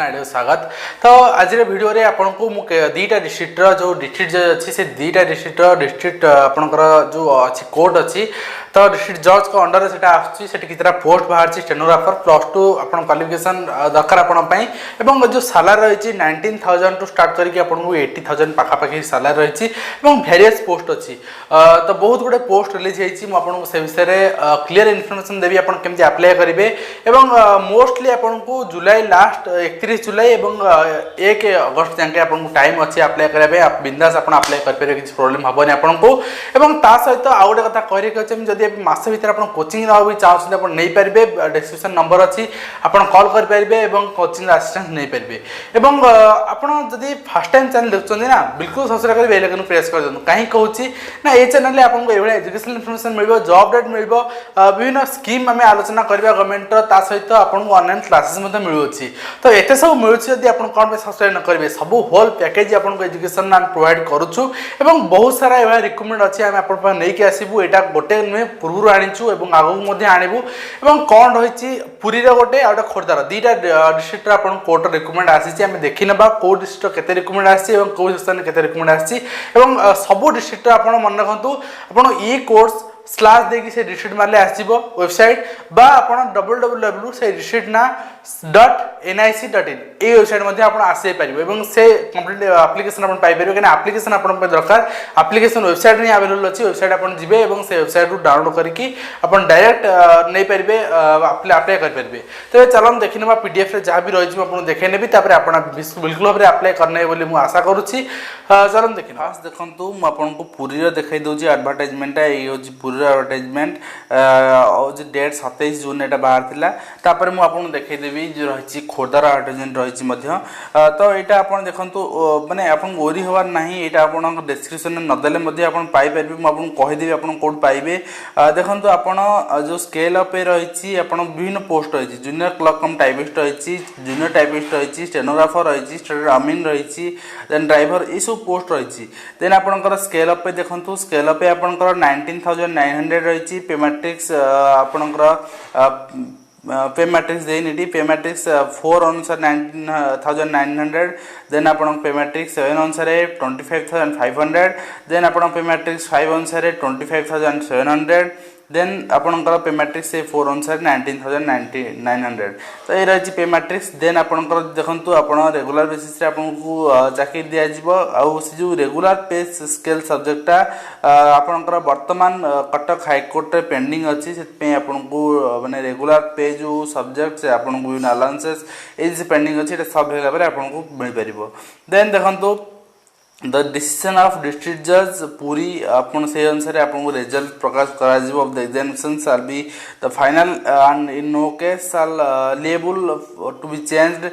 Idea स्वागत। तो आज वीडियो रे आपन को मु दीटा डिस्ट्रिक्ट जो डिस्ट्रिक्ट अच्छी से दीटा डिस्ट्रिक्ट आपनकर जो अच्छी कोड अच्छी तो डिस्ट्रिक्ट जज को अंडर से कितना पोस्ट बाहर स्टेनोग्राफर +2 आपन क्वालिफिकेशन दरकार आपन एवं जो सालार रही 19,000 टू स्टार्ट करके आपन को 80,000 पाखापाखि सालार रही भेरियस पोस्ट अच्छी। तो बहुत गुड़े पोस्ट रिलीज होती से विषय में क्लीयर इनफॉरमेशन देवी आपन केमती अप्लाई करेंगे एवं मोस्टली आपन को जुलाई लास्ट 31 जुलाई एवं 1 अगस्त जाके आपन टाइम अच्छे अप्लाई करबे आप बिंदास आपन अप्लाई कर पारे किसी प्रॉब्लम हबनी आपन को एवं ता सहित आ गोटे कथा कहरे कि जदि मास भीतर आपन कोचिंग ना भी चाहते आपन नहीं पारे डिस्क्रिप्शन नंबर अच्छी आपन कॉल कर पारे एवं कोचिंग असिस्टेंस नहीं पारे एवं आपन जदि फर्स्ट टाइम चैनल देखुछन ना बिल्कुल सब्सक्राइब कर बेल आइकन प्रेस कर दन काहे कहूची ना ए चैनल आपन को एवढा एजुकेशनल इन्फॉर्मेशन मिलबो जॉब अपडेट मिलबो विभिन्न स्कीम आमे आलोचना करबा गवर्नमेंट ता सहित आपन को ऑनलाइन क्लासेस मध्ये मिलुछि। तो एते सब मिलुछि यदि आपन कोन पे सब्सक्राइब न करबे सब होल पैकेज आपन को एजुकेशन ना प्रोवाइड करूछु एवं बहुत सारा एवढा रिकमेंड अछि आमे आपन पर नै के आसीबु एटा गोटे नुहे पूर्वरु आनिछु एवं आगु मध्ये आनिबु एवं कोन रहिछि पुरी रे गोटे आउटा खोरदार दीटा डिस्ट्रिक्ट आपन कोर्ट रिकमेंड आसीछि आमे देखिनबा को डिस्ट्रिक्ट केते रिकमेंड आसी एवं को स्थान केते रिकमेंड आसी एवं सब डिस्ट्रिक्ट आपन मन रखंतु आपन ई कोर्स स्लैश देखि से डिस्ट्रिक्ट मारले आसीबो वेबसाइट बा आपन www से डिस्ट्रिक्ट ना .nic.in ए वेबसाइट मध्ये आपन आसे परिबो एवं से कंप्लीट एप्लीकेशन आपन पाइ परिबो केना एप्लीकेशन आपन पे दरकार एप्लीकेशन वेबसाइट रे अवेलेबल अछि वेबसाइट आपन जिबे एवं से वेबसाइट रु डाउनलोड करके आपन डायरेक्ट नै परिबे अप्लाई कर परिबे। तो चलम देखिनबा पीडीएफ रे जहा भी रहि आपन देखे नेबी तापर आपन बिल्कुल भाबरे अप्लाई करने बोली मु आशा करूछि। चलम देखिन फास्ट देखंतु मु आपन को पूरी रे देखाइ दोछि एडवर्टाइजमेंट ए होछि पूरी एडवर्टाइजमेंट जो डेट 27 जून एटा बाहर थिला तापर मु आपन देखाइ देबी जो रहिछि खोरदार एडवर्टाइजमेंट रहिछि मध्य। तो एटा आपन देखंतु माने आपन ओरी होवार नाही एटा आपन डिस्क्रिप्शन में नदेले मध्य आपन पाइ परबे मु आपन कहि देबी आपन कोड पाइबे। देखंतु आपन जो स्केल अप रहिछि आपन विभिन्न पोस्ट रहिछि जूनियर क्लर्क कम टाइपिस्ट रहिछि जूनियर टाइपिस्ट रहिछि स्टेनोग्राफर रहिछि स्टेनोग्राफर अमीन रहिछि देन ड्राइवर ई सब पोस्ट रहिछि। देन आपनकर स्केल अप पे देखंतु स्केल अप पे आपनकर 19,900 रहिछि पे मैट्रिक्स आपनकर पे मैट्रिक्स देनिटी पे मैट्रिक्स 4 अनुसार 19,900 देन आपन पे मैट्रिक्स 7 अनुसार 25,500 देन आपन पे मैट्रिक्स 5 अनुसार 25,700 देन आपनकर पे मैट्रिक्स 4 अनुसार 19,900। तो ए रही पे मैट्रिक्स देन आपनकर देखंतु आपन रेगुलर बेसिस रे आपन को चाकरी दिया जिवो आ से जो रेगुलर पे स्केल सब्जेक्ट आपनकर वर्तमान कटक हाई कोर्ट रे पेंडिंग अछि से पे आपन को माने रेगुलर पे जो सब्जेक्ट से आपन को अलाउंसेस ए जे पेंडिंग अछि एटा सब हेला पर आपन को मिल परिबो। देन देखंतु द डिसीजन ऑफ डिस्ट्रिक्ट जज पूरी आपन से अनुसार आपन को रिजल्ट प्रकाश करा जिवो of the examination shall be the final and in no case shall liable to be changed.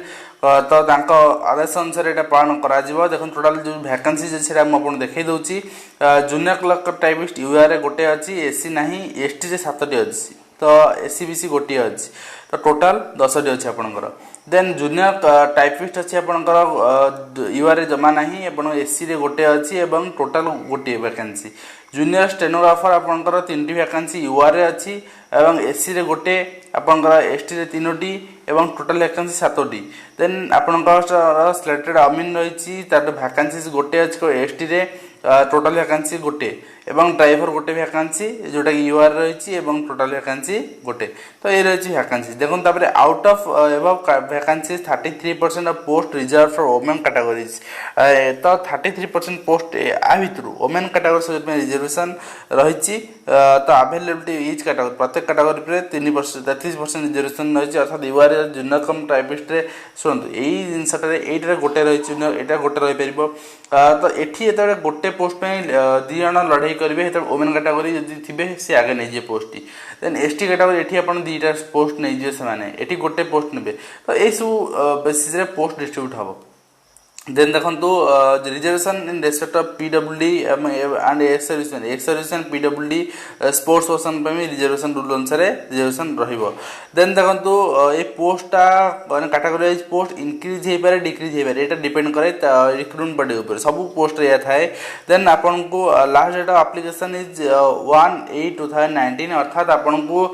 तो तांको आदेश अनुसार एटा पालन करा जिवो। देखन टोटल जो वैकेंसी जे छरा हम आपन देखै दोछि जूनियर क्लर्क टाइपिस्ट यूआर गोटे अछि एसी नाही एसटी जे 7 टी अछि तो एसी बीसी गोटे अछि तो टोटल 10 टी अछि आपनकर। देन जूनियर टाइपिस्ट अछि आपनकर यूआर जमा नाही एवं एसी रे गोटे अछि एवं टोटल गोटे वैकेंसी। जूनियर स्टेनोग्राफर आपनकर 3 टी वैकेंसी यूआर रे अछि एवं एसी रे गोटे आपनकर एसटी रे 3 टी एवं टोटल वैकेंसी 7 टी। देन आपनकर सिलेक्टेड अमीन रहिछि तार वैकेंसी गोटे अछि एसटी रे टोटल वैकेंसी गोटे एवं ड्राइवर गोटे वैकेंसी जोटा कि यूआर रहिछि एवं टोटल वैकेंसी गोटे। तो ए रहिछि वैकेंसी देखन तापर out of above vacancy 33% of post reserve for women categories. तो 33% पोस्ट आ भितरु वुमेन कैटेगरी में रिजर्वेशन रहिछि। तो अवेलेबिलिटी ईच कैटेगरी प्रत्येक कैटेगरी पे 33% रिजर्वेशन रहिछि अर्थात यूआर जूनियर कम टाइपिस्ट रे सुनतु एई जिंसटरे एटा गोटे रहिछि एटा गोटे रहि परिबो। तो एठी एतरे गोटे पोस्ट पे 2 जण लढाई करबे हेत वुमेन कैटेगरी जदी थिबे से आगे नै जे पोस्ट देन एसटी कैटेगरी एठी अपन 2टा पोस्ट नै जे से माने एठी गोटे पोस्ट नेबे। तो ए सब बेसिस रे पोस्ट डिस्ट्रीब्यूट हबो। देन देखो reservation in respect of PWD and ex serviceman PWD sports person पे रिजर्वेशन रूल अनुसार रिजर्वेशन रहिबो। देन देखो ये पोस्टा माने कैटेगरी वाइज पोस्ट इंक्रीज हे पारे डिक्रीज हे पारे, एटा डिपेंड करे रिक्रूटमेंट बॉडी ऊपर, सब पोस्ट रे थाए। देन आपन को last date of application is 1/8/2019, अर्थात आपन को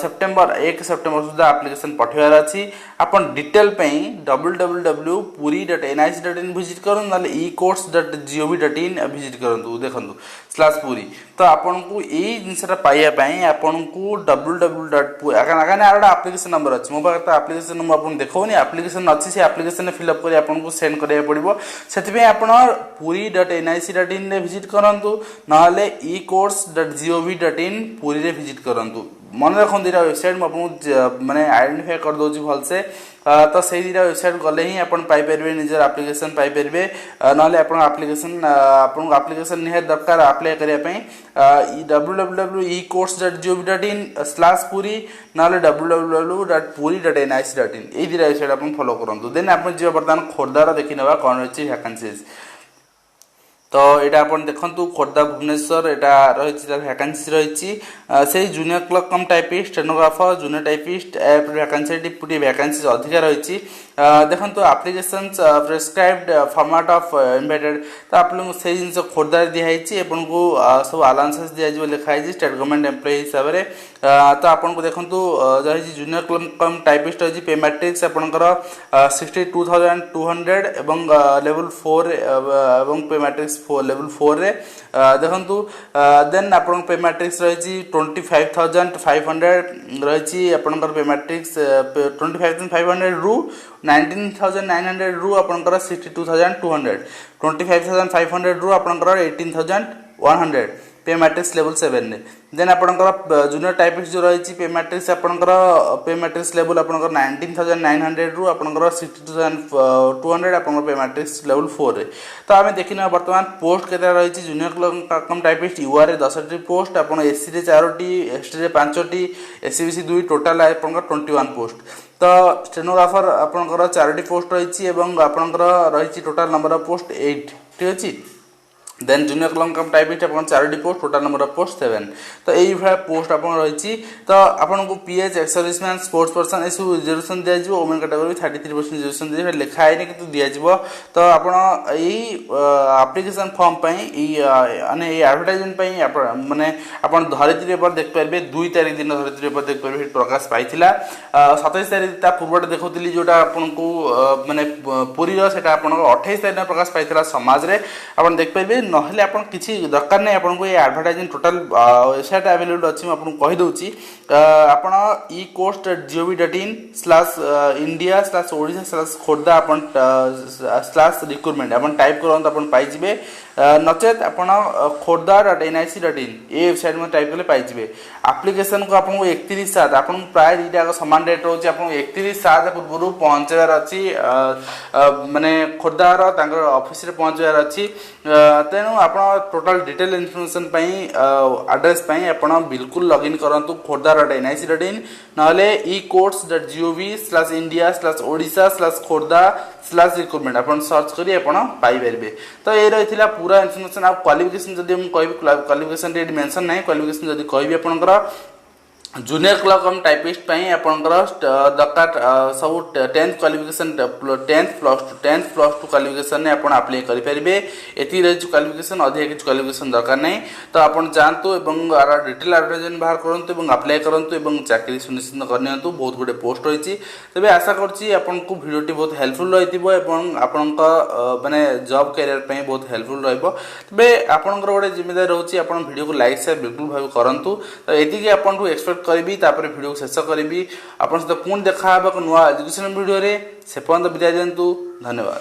सेप्टेम्बर 1 सेप्टेम्बर सुधा एप्लीकेशन पठेवार अछि। आपन डिटेल पई www.puri.nic.in विजिट करूँ ना ecourse.gov.in विजिट करूँ देखूँ /puri। तो आपन को यही जिनसा पाइबापी आपन को आप्लिकेसन नंबर अच्छी मो पाखे तो आप्लिकेसन नंबर आपको देखनी आप्लिकेसन अच्छी से आप्लिकेसन फिलअप कर आपको सेंड करा पड़ो से आप puri.nic.in विजिट करूँ ना ecourse.gov.in पुरी रे विजिट करूँ। मन रखुद ये वेबसाइट मुझे माने आइडेंटिफाई कर दूसरी भलसे तो से दुटा वेबसाइट गले ही आप पाइपर निजर आप्लिकेसन पाइपर ना आप्लिकेसन आपको आप्लिकेसन निहार दरकार अप्लाई करने www.ecourse.gov.in/puri ना www.puri.nic.in ये दुटा वेबसाइट आप फॉलो करूँ। देन आप बर्तमान खोर्धार देखी ना कौन रही वैकेंसीज। तो यहाँ आप देखु खोर्धा भुवनेश्वर यहाँ रही वैकेंसी रही से junior clerk cum typist stenographer junior typist vacancy vacancy अधिका रही। देखो application prescribed format of invited तो आप से जिन खोर्धा दिखाई आपको सब अलाउंसेस दिज्व लिखाई स्टेट गवर्नमेंट एम्प्लॉय हिसाब से। तो आपको देखो रही जूनियर क्लर्क कम टाइपिस्ट रही पे मैट्रिक्स आपंकर 62,200 एवं लेवल 4 एवं पे मैट्रिक्स लेवल 4 रे देखु। देन आप पे मैट्रिक्स रही 25,500 रही आपंकर पे मैट्रिक्स 25,500 रु 19,900 रु आपंकर 62,200 25,500 रु आपंकर 18,100 पे मैट्रिक्स लेवल 7 ने। देन आपंकर जूनियर टाइपिस्ट जो रही पे मैट्रिक्स आपंकर पे मैट्रिक्स लेवल आपंकर 19,900 रु आपंकर 62,200 आपंकर पे मैट्रिक्स लेवल 4 रे। तो आम देखना बर्तमान पोस्ट केते रही junior clerk cum typist UR 10टी पोस्ट आप एससी रे 4टी एसटी रे 5टी एससीबीसी 2 टोटाल आपंकर 21 पोस्ट। तो स्टेनोग्राफर आपंकर 4टी पोस्ट रही आपंकर रही टोटाल नंबर ऑफ पोस्ट 8 ठीक अच्छे। Then junior clerk cum typist आप 4टी post total number of post 7। तो यही पोस्ट आप रही। तो आपको PH ex serviceman sports person ये सब रिजर्वेशन दिज्व वोमेन कैटेगरी 33% रिजर्वेशन दी लिखाई कि दिज्व। तो आप एप्लिकेशन फॉर्म माने एडवर्टाइजमेंट माने आप धरित्री पेपर देखिपारे 2 तारीख दिन धरित्री पेपर देखिपारे प्रकाश पाई 27 तारीख पूर्व देखुली जोटा आपको माने पुरी से 28 तारीख प्रकाश पाई समाज रे आप देखिपारे नहले आपन किसी दरकार नहीं आपको ये एडवर्टाइजमेंट टोटाल वेबसाइट अवेलेबल अच्छी आपको कहीदे आपन ecourse.gov.in/india/odisha/खोर्धा अपन /recruitment अपन टाइप करन अपन पाइजिबे नचेत अपन खोर्धा.nic.in ये वेबसाइट में टाइप कले पाइजिबे। एप्लिकेशन को आपको 31/7 आपन प्राय दुटा समान डेट रोचे आपको 31/7 पूर्व पहुंचबार अछि माने खोर्धार तांकर ऑफिस रे पहुंचबार अछि। तेणु आप टोटाल डिटेल इनफॉरमेशन एड्रेस आप बिल्कुल लॉगिन करंतु खोर्धा.nic.in नहले ecourse.gov/india/odisha/खोर्धा/recruitment अपन सर्च करी अपन पाई परबे। तो ये रही पूरा इनफॉरमेशन। आप क्वालिफिकेशन जदि हम कहबी क्वालिफिकेशन रेट मेंशन नहीं क्वालिफिकेशन जदि कहबी आपनकर जूनियर क्लर्क कम टाइपिस्ट आपंकर दरकार सब 10th qualification 10th plus two qualification ने आपन अप्लाई करि परिबे। एती रही क्वालिफिकेशन अधिक किछ क्वालिफिकेशन दरकार नहीं। तो आपन जानतु एवं डिटेल एडवर्टाइजमेंट बाहर करंतु एवं अप्लाई करंतु एवं चाकरी सुनिश्चित करनियंतु। बहुत गुडे पोस्ट रही तबे आशा करछि आपन को वीडियोटी बहुत हेल्पफुल रहितिबो एवं आपन माने जॉब करियर पे बहुत हेल्पफुल रहइबो। तबे आपनकर गोटे जिम्मेदारी रहउछि आपन वीडियो को लाइक शेयर बिल्कुल भाव करंतु। तो एति कि आपन को एक्सपेक्ट करी वीडियो को शेष करी आप पुणी देखा नुआ एजुकेशन वीडियो से पर्यंत विदाय दिंतु। धन्यवाद।